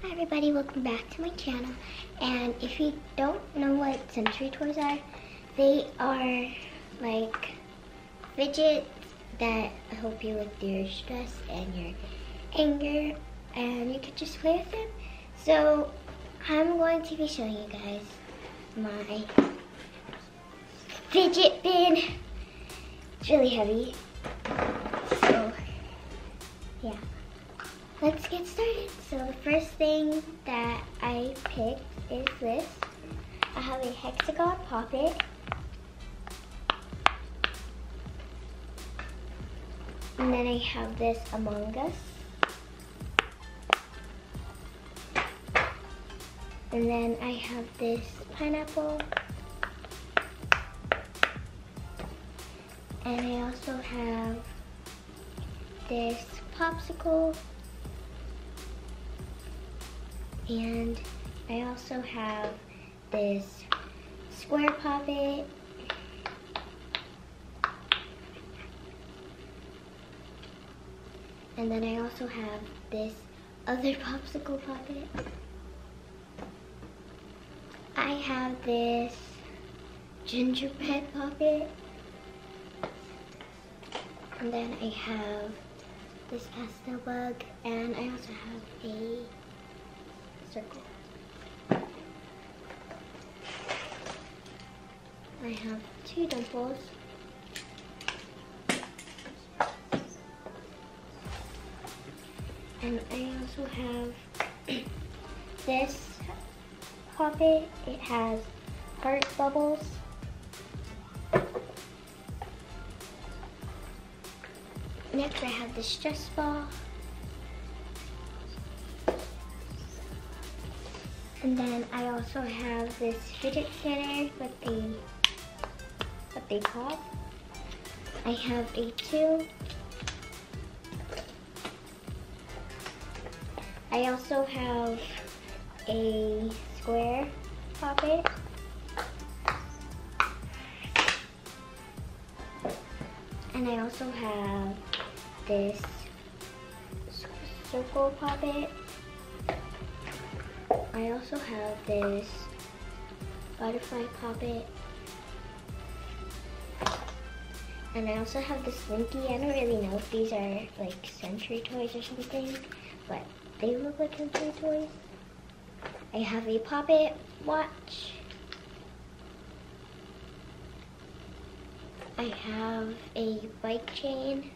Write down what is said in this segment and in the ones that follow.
Hi everybody, welcome back to my channel. And if you don't know what sensory toys are, they are like fidgets that help you with your stress and your anger, and you can just play with them. So I'm going to be showing you guys my fidget bin. It's really heavy, so yeah. Let's get started. So the first thing that I picked is this. I have a hexagon poppet. And then I have this Among Us. And then I have this pineapple. And I also have this popsicle. And I also have this square poppet. And then I also have this other popsicle poppet. I have this gingerbread poppet. And then I have this pastel bug. And I also have a circle. I have two dimples. And I also have this poppet. It has heart bubbles. Next I have this stress ball. And then I also have this fidget spinner with what they pop. I have a 2. I also have a square poppet. And I also have this circle poppet. I also have this butterfly poppet. And I also have this Slinky. I don't really know if these are like sensory toys or something, but they look like sensory toys. I have a poppet watch. I have a bike chain.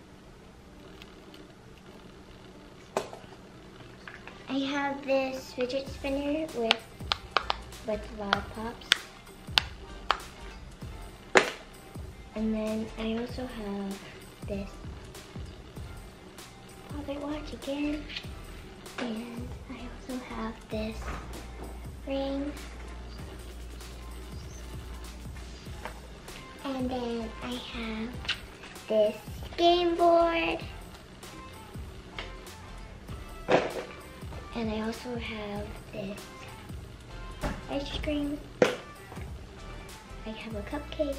I have this fidget spinner with loud pops. And then I also have this poppet watch again. And I also have this ring. And then I have this game board. And I also have this ice cream. I have a cupcake.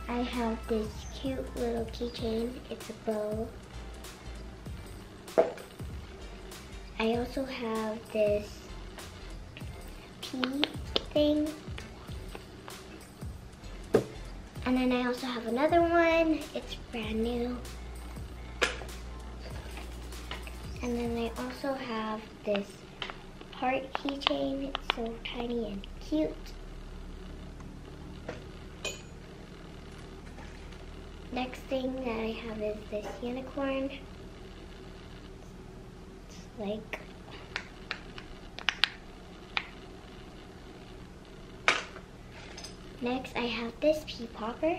I have this cute little keychain. It's a bow. I also have this pea thing. And then I also have another one. It's brand new. And then I also have this heart keychain. It's so tiny and cute. Next thing that I have is this unicorn. It's like next I have this pea popper.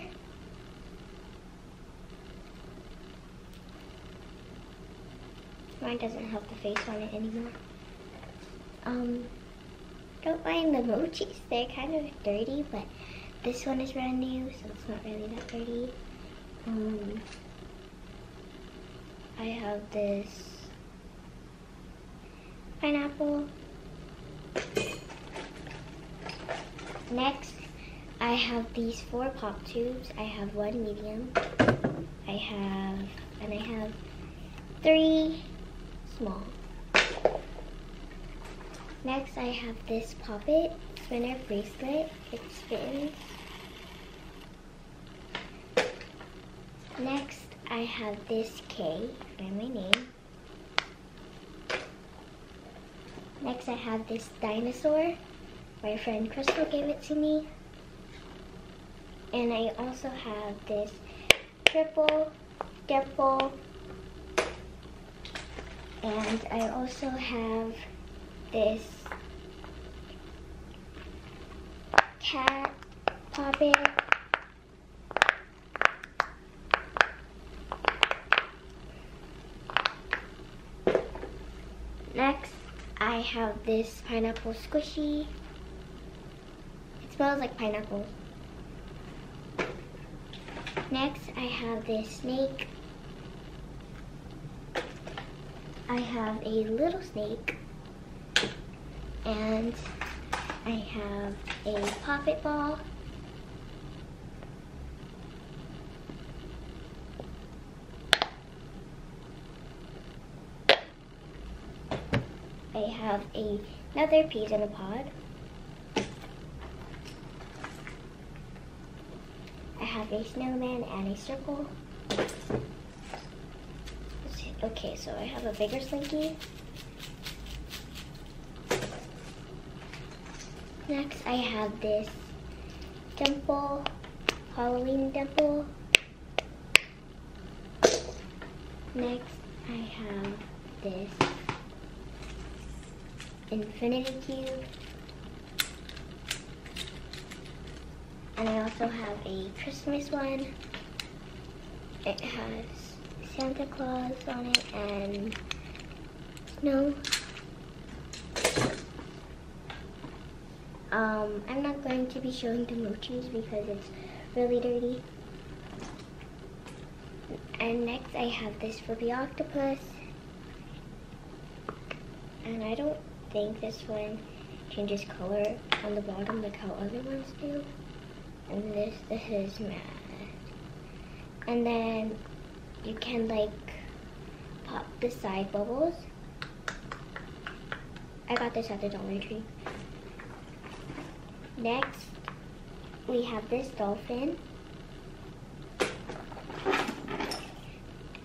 Mine doesn't have the face on it anymore. Don't mind the emojis, they're kind of dirty, but this one is brand new, so it's not really that dirty. I have this pineapple. Next, I have these 4 pop tubes. I have 1 medium. I have 3 small. Next, I have this Poppet spinner bracelet. It spins. Next, I have this K for my name. Next, I have this dinosaur. My friend Crystal gave it to me. And I also have this triple dimple. And I also have this cat Poppet. Next, I have this pineapple squishy. It smells like pineapple. Next, I have this snake. I have a little snake. And I have a Poppet ball. I have another peas in a pod. I have a snowman and a circle. Okay, so I have a bigger Slinky. Next, I have this dimple, Halloween dimple. Next, I have this infinity cube. And I also have a Christmas one. It has Santa Claus on it and snow. I'm not going to be showing the mochis because it's really dirty. And next I have this flippy octopus. And I don't think this one changes color on the bottom like how other ones do. And this is matte. And then you can like pop the side bubbles. I got this at the Dollar Tree. Next, we have this dolphin.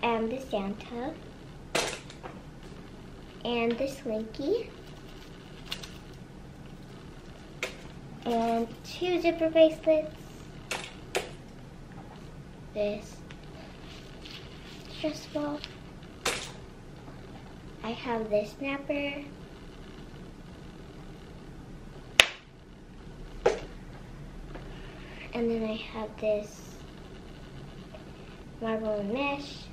And the Santa. And this Slinky. And 2 zipper bracelets. This stress ball. I have this snapper. And then I have this marble and mesh.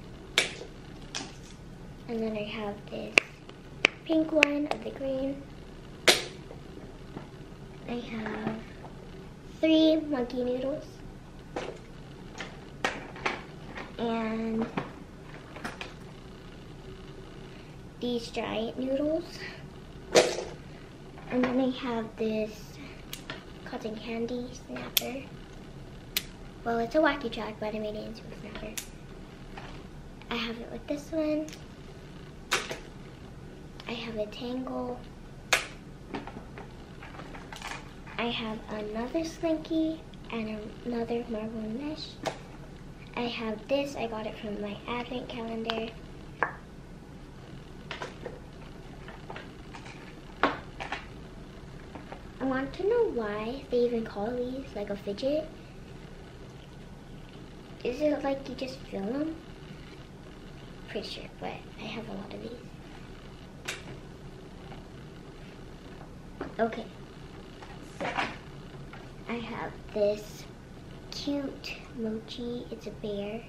And then I have this pink one of the green. I have 3 monkey noodles. And these giant noodles. And then I have this cotton candy snapper. Well, it's a wacky track, but I made it into a snapper. I have it with this one. I have a tangle. I have another Slinky and another marble mesh. I have this, I got it from my advent calendar. I want to know why they even call these like a fidget. Is it like you just fill them? Pretty sure, but I have a lot of these. Okay, so I have this cute mochi. It's a bear.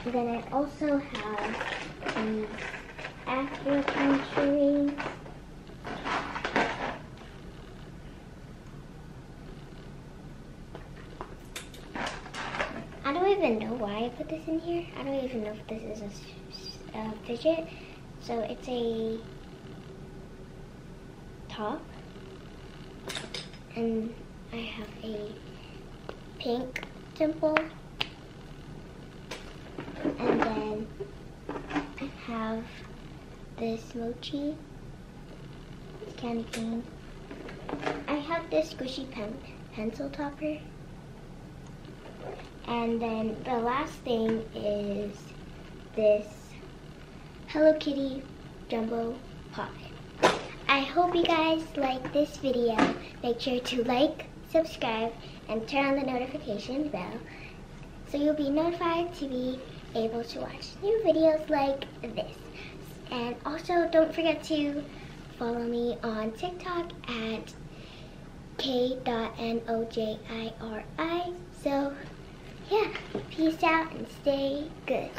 And then I also have these acupuncture rings. I don't even know why I put this in here. I don't even know if this is a fidget. So it's a top. And I have a pink simple. And then I have this mochi candy cane. I have this squishy pencil topper. And then the last thing is this Hello Kitty jumbo pie. I hope you guys like this video. Make sure to like, subscribe, and turn on the notification bell so you'll be notified to be able to watch new videos like this. And also don't forget to follow me on TikTok at k.nojiri. So yeah, peace out and stay good.